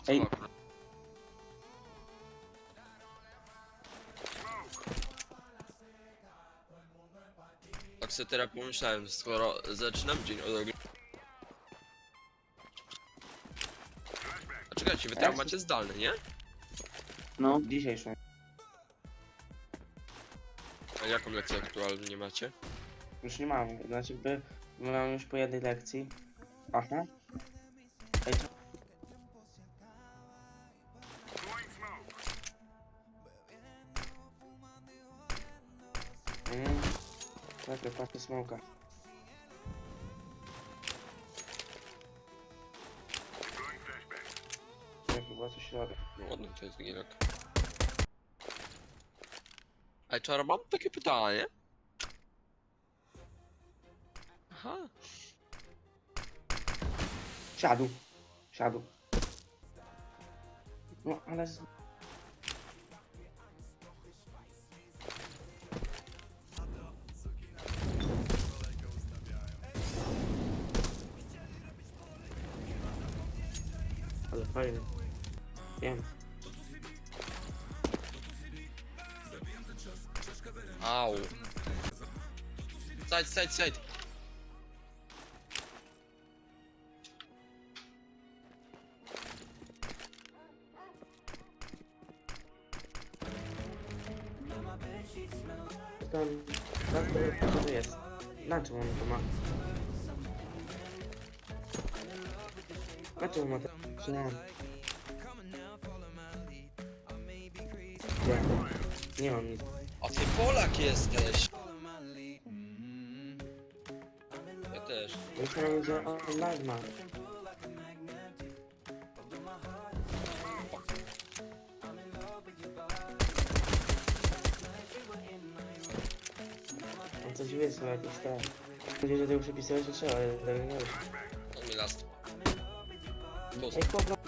Ej. w okno. Tak sobie teraz pomyślałem, skoro zaczynam dzień od ognia. A czekajcie, wy tam macie zdalny, nie? No, dzisiejszą. A jaką lekcję aktualnie macie? Już nie mamy, znaczy mamy już po jednej lekcji. Aha. Ej, co? Czekaj, patrzę smoka. Czekaj, była coś środek. No ładny to jest gierek. Ej, czaro, mam takie pytanie. Aha. Siadł. Siadł. No, ale... Ale fajnie. Wiem. Au. Side. Tam... Co to jest? Na czym on to ma? Na czym ma to? Co mam? Nie mam nic. A ty Polak jesteś! Ja też. Myślałem, że on live ma. On coś wysłał jakiś ten. Powiedział, że tego przepisałeś, że trzeba, ale tego nie wiesz. On mi last. Ej, chłop,